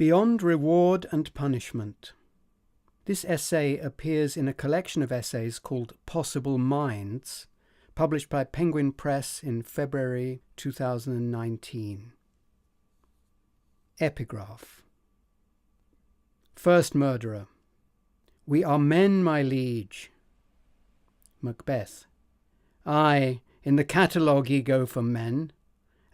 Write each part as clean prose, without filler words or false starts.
Beyond Reward and Punishment. This essay appears in a collection of essays called Possible Minds, published by Penguin Press in February 2019. Epigraph. First Murderer. We are men, my liege. Macbeth. Aye, in the catalogue ye go for men,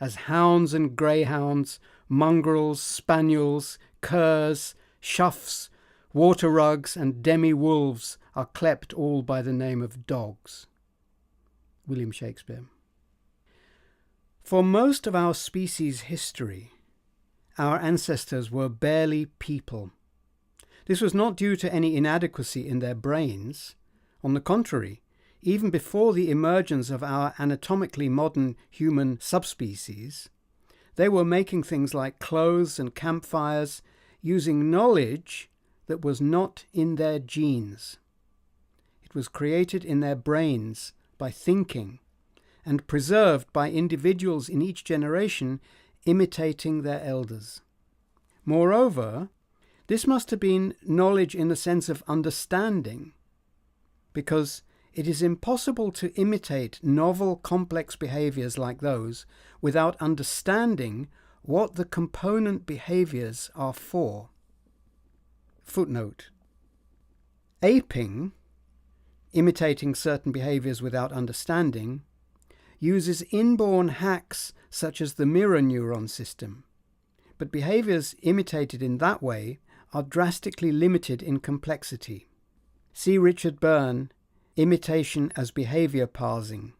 as hounds and greyhounds, mongrels, spaniels, curs, choughs, water rugs, and demi-wolves are clept all by the name of dogs. William Shakespeare. For most of our species' history, our ancestors were barely people. This was not due to any inadequacy in their brains. On the contrary, even before the emergence of our anatomically modern human subspecies, they were making things like clothes and campfires using knowledge that was not in their genes. It was created in their brains by thinking and preserved by individuals in each generation imitating their elders. Moreover, this must have been knowledge in the sense of understanding, because it is impossible to imitate novel, complex behaviors like those without understanding what the component behaviors are for. Footnote. Aping, imitating certain behaviors without understanding, uses inborn hacks such as the mirror neuron system, but behaviors imitated in that way are drastically limited in complexity. See Richard Byrne, Imitation as Behavior Parsing.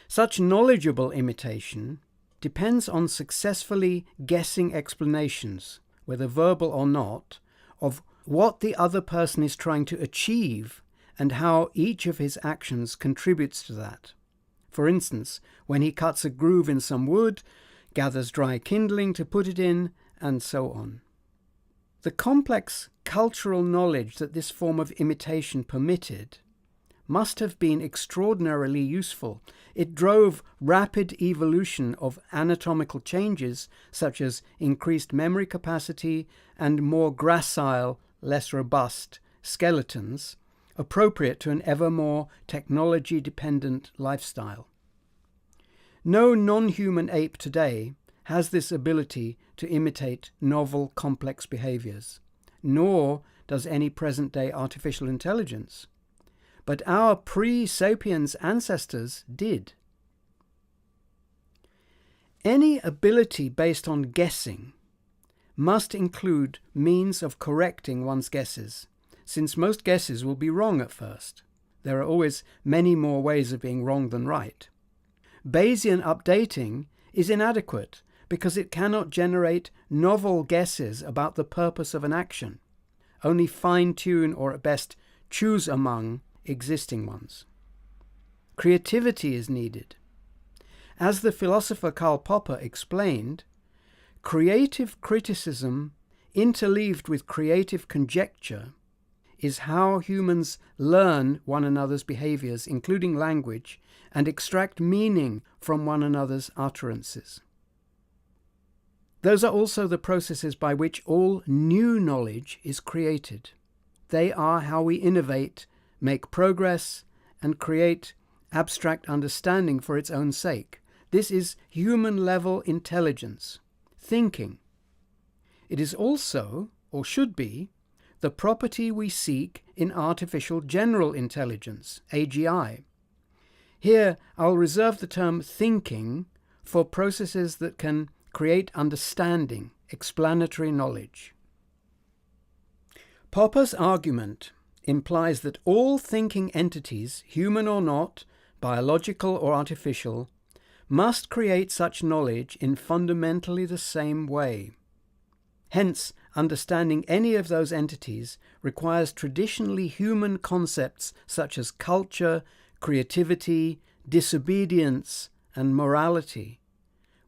Such knowledgeable imitation depends on successfully guessing explanations, whether verbal or not, of what the other person is trying to achieve and how each of his actions contributes to that. For instance, when he cuts a groove in some wood, gathers dry kindling to put it in, and so on. The complex cultural knowledge that this form of imitation permitted must have been extraordinarily useful. It drove rapid evolution of anatomical changes such as increased memory capacity and more gracile, less robust skeletons, appropriate to an ever more technology-dependent lifestyle. No non-human ape today has this ability to imitate novel, complex behaviors, nor does any present-day artificial intelligence. But our pre-sapiens ancestors did. Any ability based on guessing must include means of correcting one's guesses, since most guesses will be wrong at first. There are always many more ways of being wrong than right. Bayesian updating is inadequate because it cannot generate novel guesses about the purpose of an action, only fine-tune or at best choose among existing ones. Creativity is needed. As the philosopher Karl Popper explained, creative criticism interleaved with creative conjecture is how humans learn one another's behaviors, including language, and extract meaning from one another's utterances. Those are also the processes by which all new knowledge is created. They are how we innovate, make progress, and create abstract understanding for its own sake. This is human-level intelligence, thinking. It is also, or should be, the property we seek in artificial general intelligence, AGI. Here, I'll reserve the term thinking for processes that can create understanding, explanatory knowledge. Popper's argument implies that all thinking entities, human or not, biological or artificial, must create such knowledge in fundamentally the same way. Hence, understanding any of those entities requires traditionally human concepts such as culture, creativity, disobedience, and morality,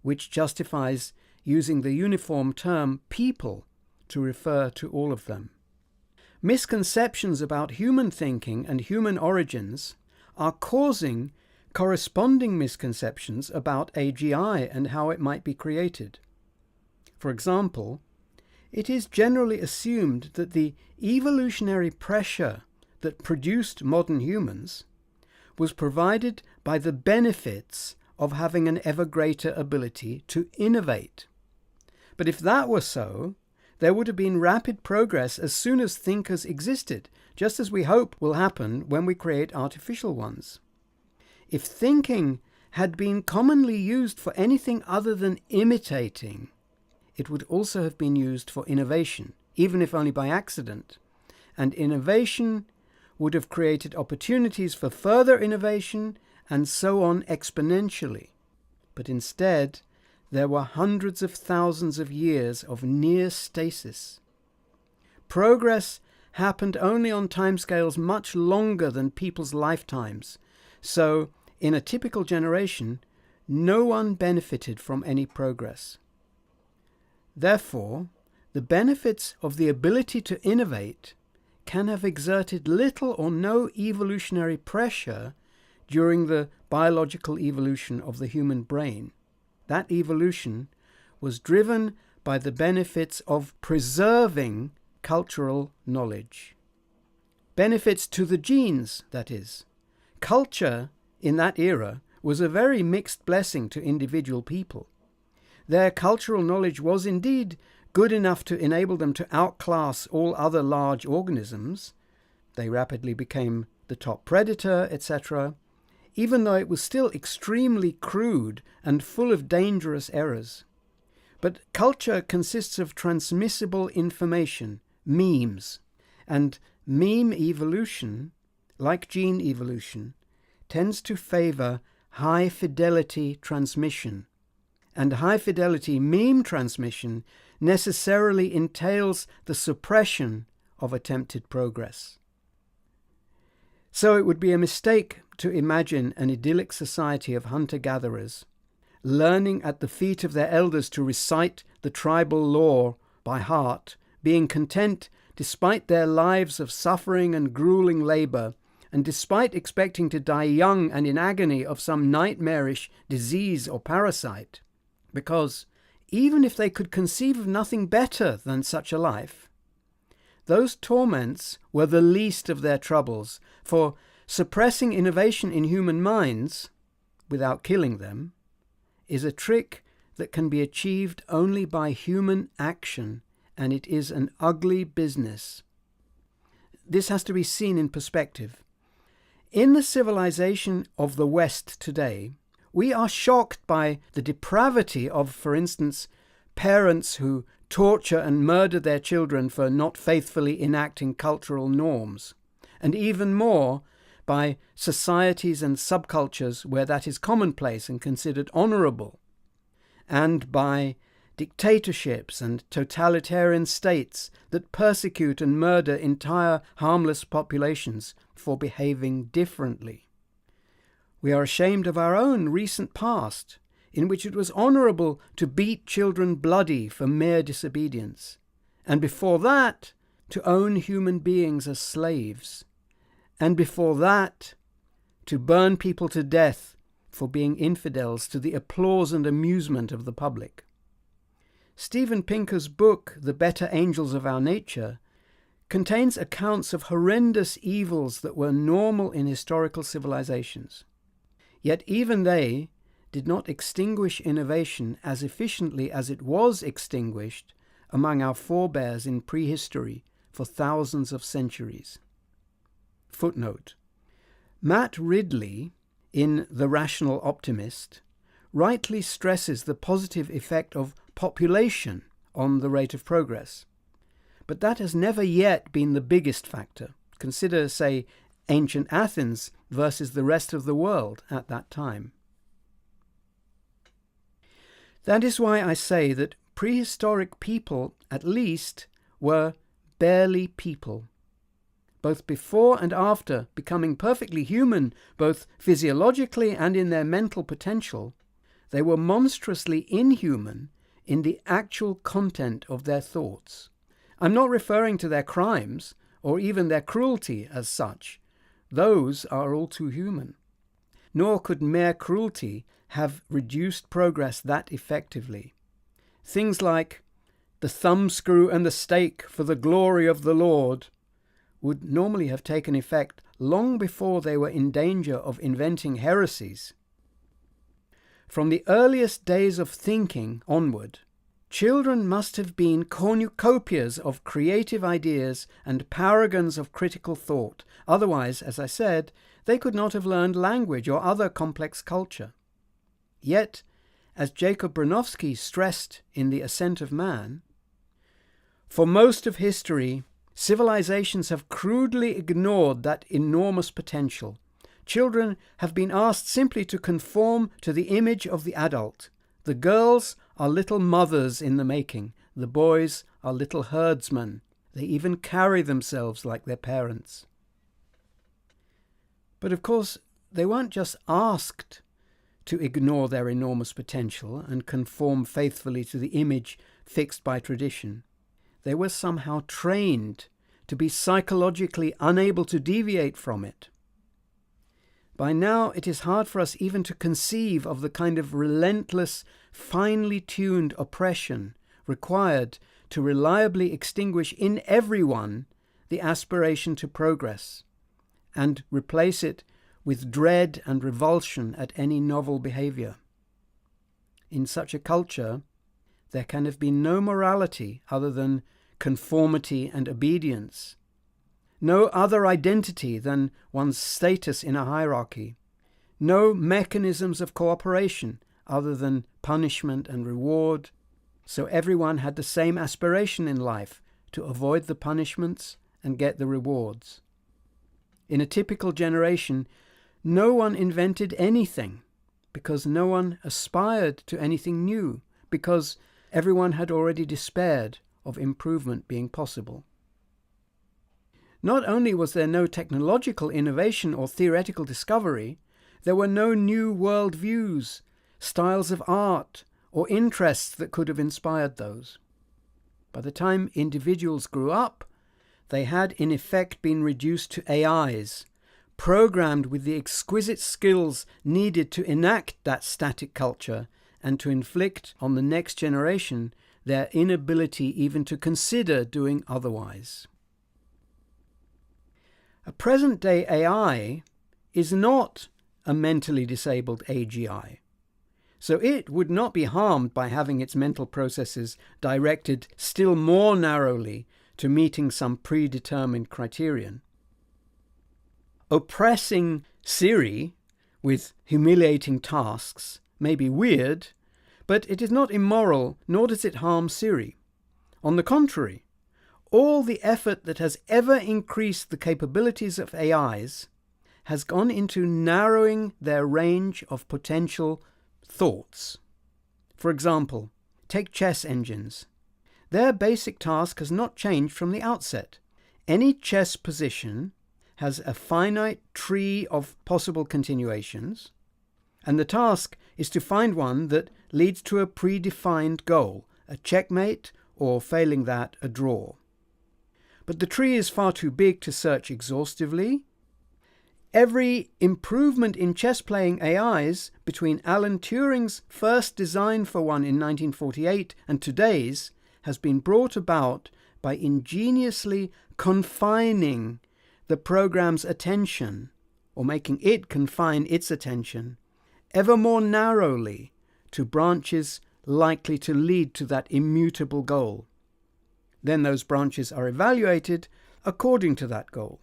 which justifies using the uniform term people to refer to all of them. Misconceptions about human thinking and human origins are causing corresponding misconceptions about AGI and how it might be created. For example, it is generally assumed that the evolutionary pressure that produced modern humans was provided by the benefits of having an ever greater ability to innovate. But if that were so, there would have been rapid progress as soon as thinkers existed, just as we hope will happen when we create artificial ones. If thinking had been commonly used for anything other than imitating, it would also have been used for innovation, even if only by accident. And innovation would have created opportunities for further innovation, and so on exponentially. But instead, there were hundreds of thousands of years of near stasis. Progress happened only on timescales much longer than people's lifetimes, so in a typical generation, no one benefited from any progress. Therefore, the benefits of the ability to innovate can have exerted little or no evolutionary pressure during the biological evolution of the human brain. That evolution was driven by the benefits of preserving cultural knowledge. Benefits to the genes, that is. Culture in that era was a very mixed blessing to individual people. Their cultural knowledge was indeed good enough to enable them to outclass all other large organisms. They rapidly became the top predator, etc., even though it was still extremely crude and full of dangerous errors. But culture consists of transmissible information, memes, and meme evolution, like gene evolution, tends to favor high-fidelity transmission. And high-fidelity meme transmission necessarily entails the suppression of attempted progress. So it would be a mistake to imagine an idyllic society of hunter-gatherers, learning at the feet of their elders to recite the tribal lore by heart, being content despite their lives of suffering and grueling labor, and despite expecting to die young and in agony of some nightmarish disease or parasite. Because even if they could conceive of nothing better than such a life, those torments were the least of their troubles, for suppressing innovation in human minds, without killing them, is a trick that can be achieved only by human action, and it is an ugly business. This has to be seen in perspective. In the civilization of the West today, we are shocked by the depravity of, for instance, parents who torture and murder their children for not faithfully enacting cultural norms, and even more by societies and subcultures where that is commonplace and considered honorable, and by dictatorships and totalitarian states that persecute and murder entire harmless populations for behaving differently. We are ashamed of our own recent past, in which it was honourable to beat children bloody for mere disobedience, and before that, to own human beings as slaves, and before that, to burn people to death for being infidels to the applause and amusement of the public. Steven Pinker's book, The Better Angels of Our Nature, contains accounts of horrendous evils that were normal in historical civilizations. Yet even they did not extinguish innovation as efficiently as it was extinguished among our forebears in prehistory for thousands of centuries. Footnote: Matt Ridley, in The Rational Optimist, rightly stresses the positive effect of population on the rate of progress. But that has never yet been the biggest factor. Consider, say, ancient Athens versus the rest of the world at that time. That is why I say that prehistoric people, at least, were barely people. Both before and after becoming perfectly human, both physiologically and in their mental potential, they were monstrously inhuman in the actual content of their thoughts. I'm not referring to their crimes, or even their cruelty as such. Those are all too human. Nor could mere cruelty have reduced progress that effectively. Things like the thumbscrew and the stake for the glory of the Lord, would normally have taken effect long before they were in danger of inventing heresies. From the earliest days of thinking onward, children must have been cornucopias of creative ideas and paragons of critical thought. Otherwise, as I said, they could not have learned language or other complex culture. Yet, as Jacob Bronowski stressed in The Ascent of Man, for most of history, civilizations have crudely ignored that enormous potential. Children have been asked simply to conform to the image of the adult. The girls are little mothers in the making. The boys are little herdsmen. They even carry themselves like their parents. But of course, they weren't just asked to ignore their enormous potential and conform faithfully to the image fixed by tradition. They were somehow trained to be psychologically unable to deviate from it. By now, it is hard for us even to conceive of the kind of relentless, finely tuned oppression required to reliably extinguish in everyone the aspiration to progress and replace it with dread and revulsion at any novel behavior. In such a culture, there can have been no morality other than conformity and obedience, no other identity than one's status in a hierarchy, no mechanisms of cooperation other than punishment and reward, so everyone had the same aspiration in life, to avoid the punishments and get the rewards. In a typical generation, no one invented anything, because no one aspired to anything new, because everyone had already despaired of improvement being possible. Not only was there no technological innovation or theoretical discovery, there were no new world views, styles of art, or interests that could have inspired those. By the time individuals grew up, they had in effect been reduced to AIs, programmed with the exquisite skills needed to enact that static culture and to inflict on the next generation their inability even to consider doing otherwise. A present-day AI is not a mentally disabled AGI, so it would not be harmed by having its mental processes directed still more narrowly to meeting some predetermined criterion. Oppressing Siri with humiliating tasks may be weird, but it is not immoral, nor does it harm Siri. On the contrary, all the effort that has ever increased the capabilities of AIs has gone into narrowing their range of potential thoughts. For example, take chess engines. Their basic task has not changed from the outset. Any chess position has a finite tree of possible continuations, and the task is to find one that leads to a predefined goal, a checkmate, or failing that, a draw. But the tree is far too big to search exhaustively. Every improvement in chess-playing AIs between Alan Turing's first design for one in 1948 and today's has been brought about by ingeniously confining the program's attention, or making it confine its attention, ever more narrowly to branches likely to lead to that immutable goal. Then those branches are evaluated according to that goal.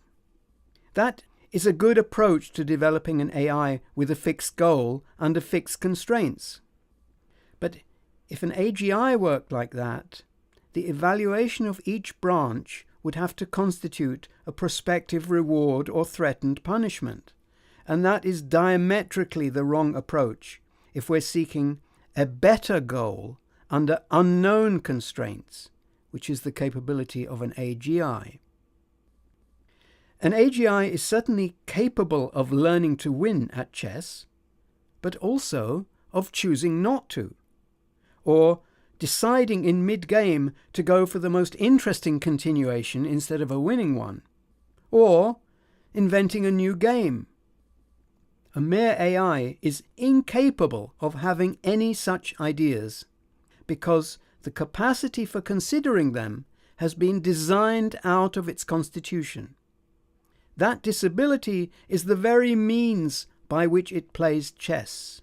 That is a good approach to developing an AI with a fixed goal under fixed constraints. But if an AGI worked like that, the evaluation of each branch would have to constitute a prospective reward or threatened punishment. And that is diametrically the wrong approach if we're seeking a better goal under unknown constraints, which is the capability of an AGI. An AGI is certainly capable of learning to win at chess, but also of choosing not to, or deciding in mid-game to go for the most interesting continuation instead of a winning one, or inventing a new game. A mere AI is incapable of having any such ideas, because the capacity for considering them has been designed out of its constitution. That disability is the very means by which it plays chess.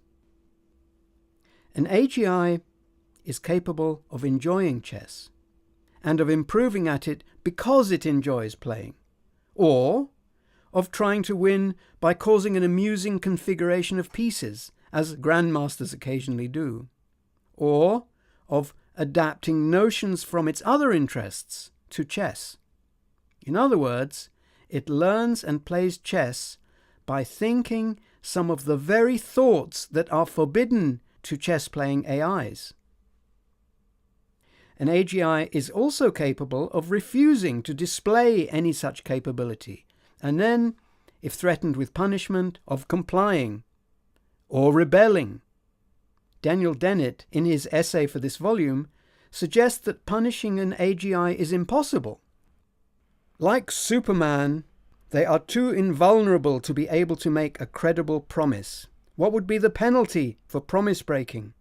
An AGI is capable of enjoying chess and of improving at it because it enjoys playing, or of trying to win by causing an amusing configuration of pieces, as grandmasters occasionally do, or of adapting notions from its other interests to chess. In other words, it learns and plays chess by thinking some of the very thoughts that are forbidden to chess-playing AIs. An AGI is also capable of refusing to display any such capability, and then, if threatened with punishment, of complying or rebelling. Daniel Dennett, in his essay for this volume, suggests that punishing an AGI is impossible. Like Superman, they are too invulnerable to be able to make a credible promise. What would be the penalty for promise breaking?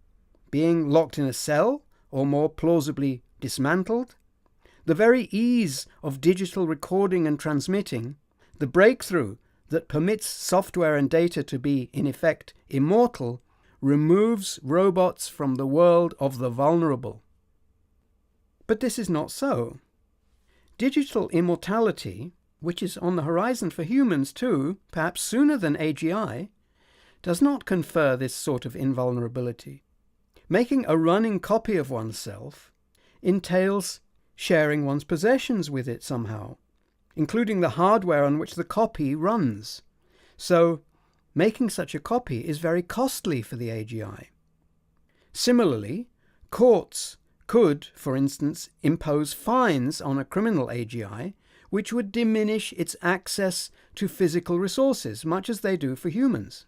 Being locked in a cell, or more plausibly dismantled? The very ease of digital recording and transmitting, the breakthrough that permits software and data to be, in effect, immortal, removes robots from the world of the vulnerable. But this is not so. Digital immortality, which is on the horizon for humans too, perhaps sooner than AGI, does not confer this sort of invulnerability. Making a running copy of oneself entails sharing one's possessions with it somehow, including the hardware on which the copy runs. So, making such a copy is very costly for the AGI. Similarly, courts could, for instance, impose fines on a criminal AGI which would diminish its access to physical resources, much as they do for humans.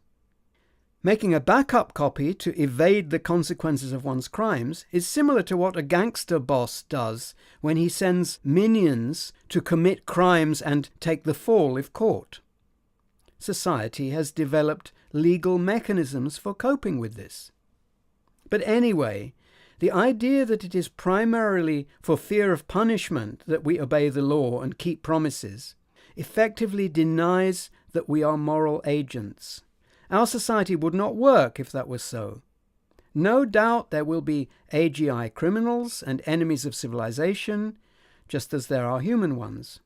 Making a backup copy to evade the consequences of one's crimes is similar to what a gangster boss does when he sends minions to commit crimes and take the fall if caught. Society has developed legal mechanisms for coping with this. But anyway, the idea that it is primarily for fear of punishment that we obey the law and keep promises effectively denies that we are moral agents. Our society would not work if that was so. No doubt there will be AGI criminals and enemies of civilization, just as there are human ones.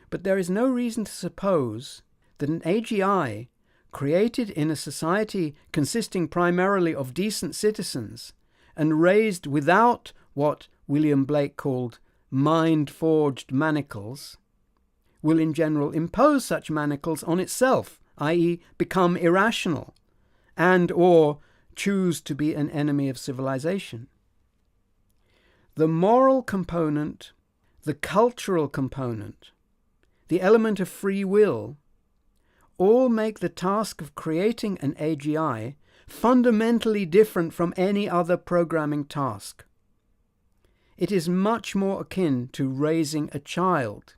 But there is no reason to suppose that an AGI, created in a society consisting primarily of decent citizens, and raised without what William Blake called mind-forged manacles, will in general impose such manacles on itself, i.e. become irrational, and or choose to be an enemy of civilization. The moral component, the cultural component, the element of free will, all make the task of creating an AGI fundamentally different from any other programming task. It is much more akin to raising a child.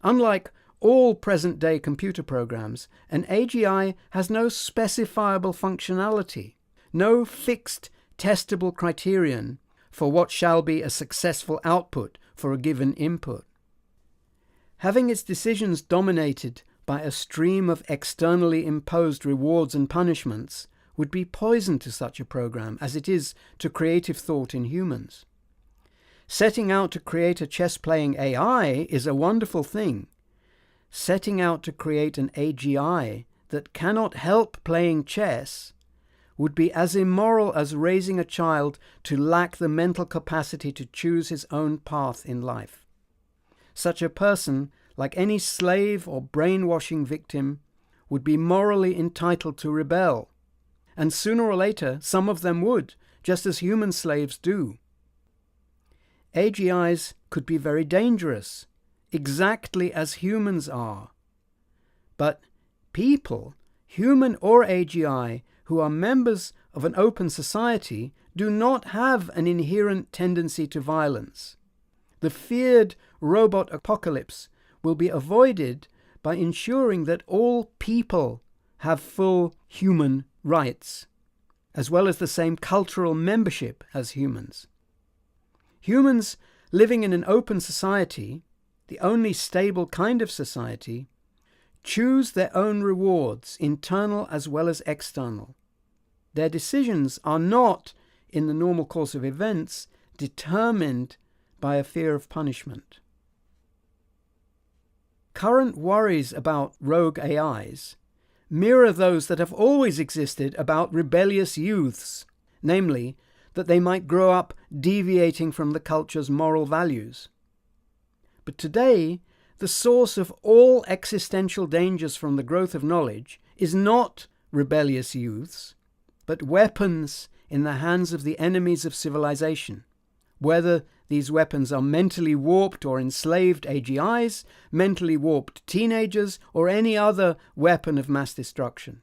Unlike all present-day computer programs, an AGI has no specifiable functionality, no fixed testable criterion for what shall be a successful output for a given input. Having its decisions dominated by a stream of externally imposed rewards and punishments would be poison to such a program as it is to creative thought in humans. Setting out to create a chess-playing AI is a wonderful thing. Setting out to create an AGI that cannot help playing chess would be as immoral as raising a child to lack the mental capacity to choose his own path in life. Such a person, like any slave or brainwashing victim, would be morally entitled to rebel, and sooner or later some of them would, just as human slaves do. AGIs could be very dangerous, exactly as humans are. But people, human or AGI, who are members of an open society, do not have an inherent tendency to violence. The feared robot apocalypse will be avoided by ensuring that all people have full human rights, as well as the same cultural membership as humans. Humans living in an open society, the only stable kind of society, choose their own rewards, internal as well as external. Their decisions are not, in the normal course of events, determined by a fear of punishment. Current worries about rogue AIs mirror those that have always existed about rebellious youths, namely, that they might grow up deviating from the culture's moral values. But today, the source of all existential dangers from the growth of knowledge is not rebellious youths, but weapons in the hands of the enemies of civilization, whether these weapons are mentally warped or enslaved AGIs, mentally warped teenagers, or any other weapon of mass destruction.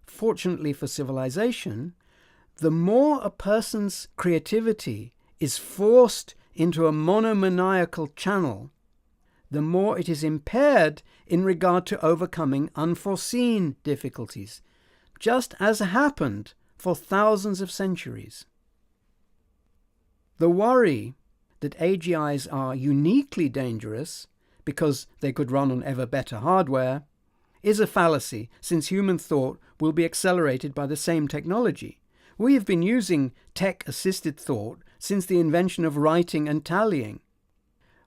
Fortunately for civilization, the more a person's creativity is forced into a monomaniacal channel, the more it is impaired in regard to overcoming unforeseen difficulties, just as happened for thousands of centuries. The worry that AGIs are uniquely dangerous because they could run on ever better hardware is a fallacy, since human thought will be accelerated by the same technology. We have been using tech-assisted thought since the invention of writing and tallying.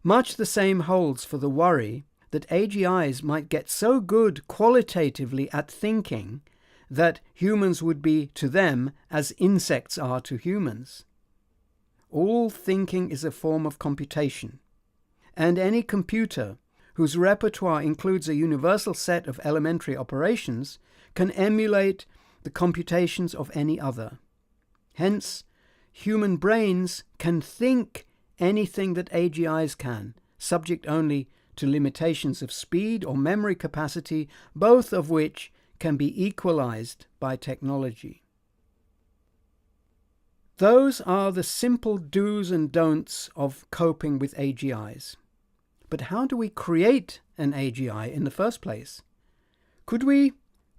Much the same holds for the worry that AGIs might get so good qualitatively at thinking that humans would be to them as insects are to humans. All thinking is a form of computation, and any computer whose repertoire includes a universal set of elementary operations can emulate the computations of any other. Hence, human brains can think anything that AGIs can, subject only to limitations of speed or memory capacity, both of which can be equalized by technology. Those are the simple do's and don'ts of coping with AGIs. But how do we create an AGI in the first place? Could we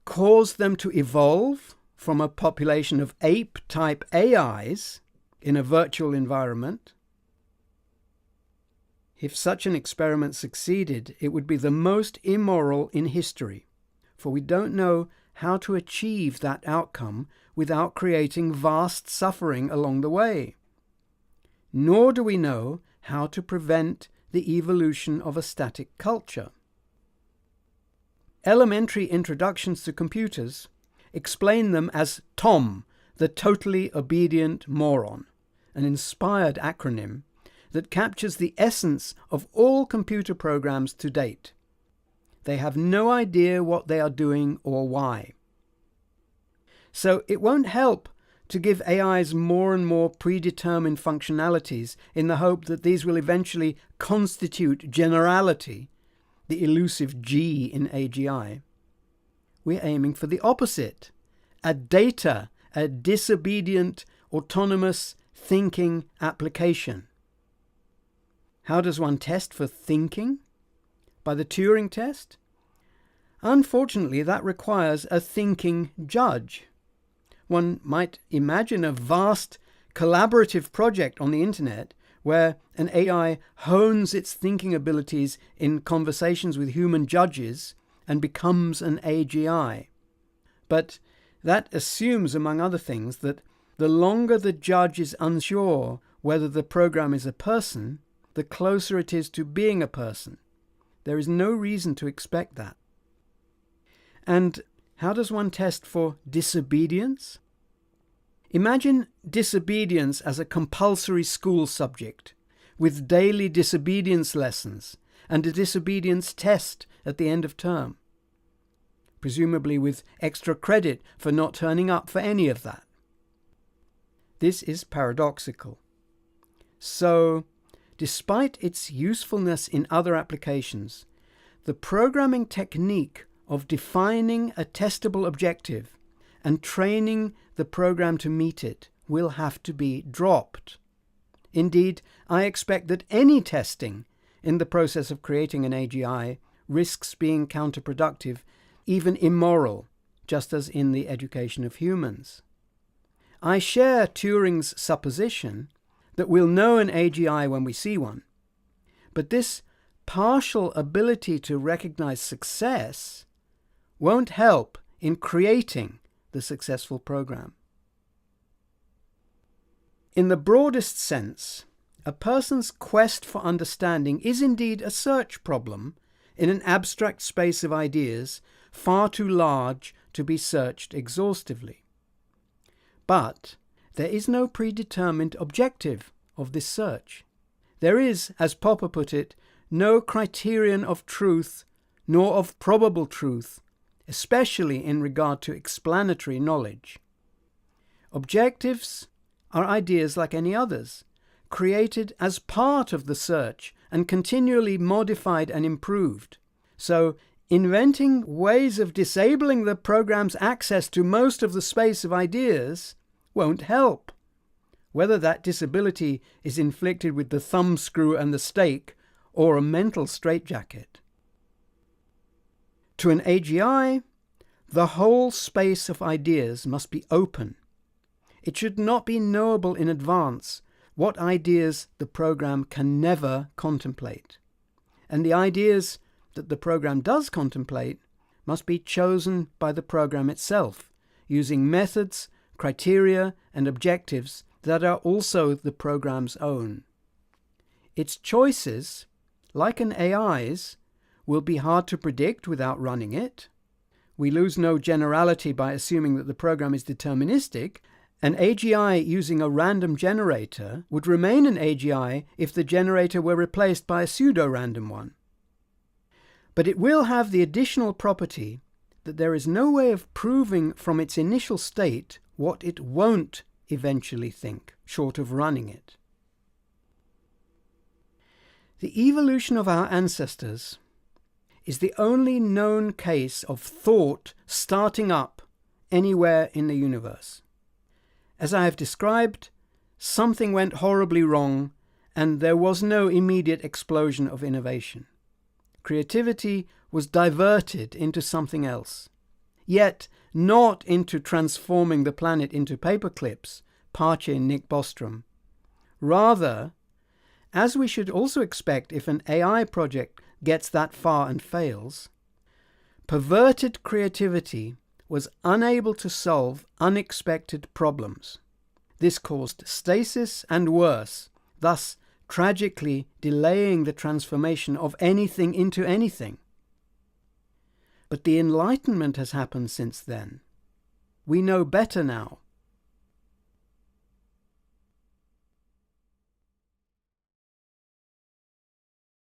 cause them to evolve from a population of ape-type AIs in a virtual environment? If such an experiment succeeded, it would be the most immoral in history, for we don't know how to achieve that outcome without creating vast suffering along the way. Nor do we know how to prevent the evolution of a static culture. Elementary introductions to computers explain them as TOM, the totally obedient moron, an inspired acronym that captures the essence of all computer programs to date. They have no idea what they are doing or why. So it won't help to give AIs more and more predetermined functionalities in the hope that these will eventually constitute generality, the elusive G in AGI. We're aiming for the opposite, a disobedient, autonomous thinking application. How does one test for thinking? By the Turing test? Unfortunately, that requires a thinking judge. One might imagine a vast collaborative project on the internet where an AI hones its thinking abilities in conversations with human judges and becomes an AGI. But that assumes, among other things, that the longer the judge is unsure whether the program is a person, the closer it is to being a person. There is no reason to expect that. And how does one test for disobedience? Imagine disobedience as a compulsory school subject, with daily disobedience lessons and a disobedience test at the end of term, presumably with extra credit for not turning up for any of that. This is paradoxical. So, despite its usefulness in other applications, the programming technique of defining a testable objective and training the program to meet it will have to be dropped. Indeed, I expect that any testing in the process of creating an AGI risks being counterproductive, even immoral, just as in the education of humans. I share Turing's supposition that we'll know an AGI when we see one. But this partial ability to recognize success won't help in creating the successful program. In the broadest sense, a person's quest for understanding is indeed a search problem in an abstract space of ideas far too large to be searched exhaustively. But there is no predetermined objective of this search. There is, as Popper put it, no criterion of truth nor of probable truth, especially in regard to explanatory knowledge. Objectives are ideas like any others, created as part of the search and continually modified and improved. So, inventing ways of disabling the program's access to most of the space of ideas won't help, whether that disability is inflicted with the thumbscrew and the stake or a mental straitjacket. To an AGI, the whole space of ideas must be open. It should not be knowable in advance what ideas the program can never contemplate. And the ideas that the program does contemplate must be chosen by the program itself, using methods, criteria, and objectives that are also the program's own. Its choices, like an AI's, will be hard to predict without running it. We lose no generality by assuming that the program is deterministic. An AGI using a random generator would remain an AGI if the generator were replaced by a pseudo-random one. But it will have the additional property that there is no way of proving from its initial state what it won't eventually think, short of running it. The evolution of our ancestors is the only known case of thought starting up anywhere in the universe. As I have described, something went horribly wrong and there was no immediate explosion of innovation. Creativity was diverted into something else, yet not into transforming the planet into paper clips, Pace Nick Bostrom. Rather, as we should also expect if an AI project gets that far and fails, perverted creativity was unable to solve unexpected problems. This caused stasis and worse, thus tragically delaying the transformation of anything into anything. But the Enlightenment has happened since then. We know better now.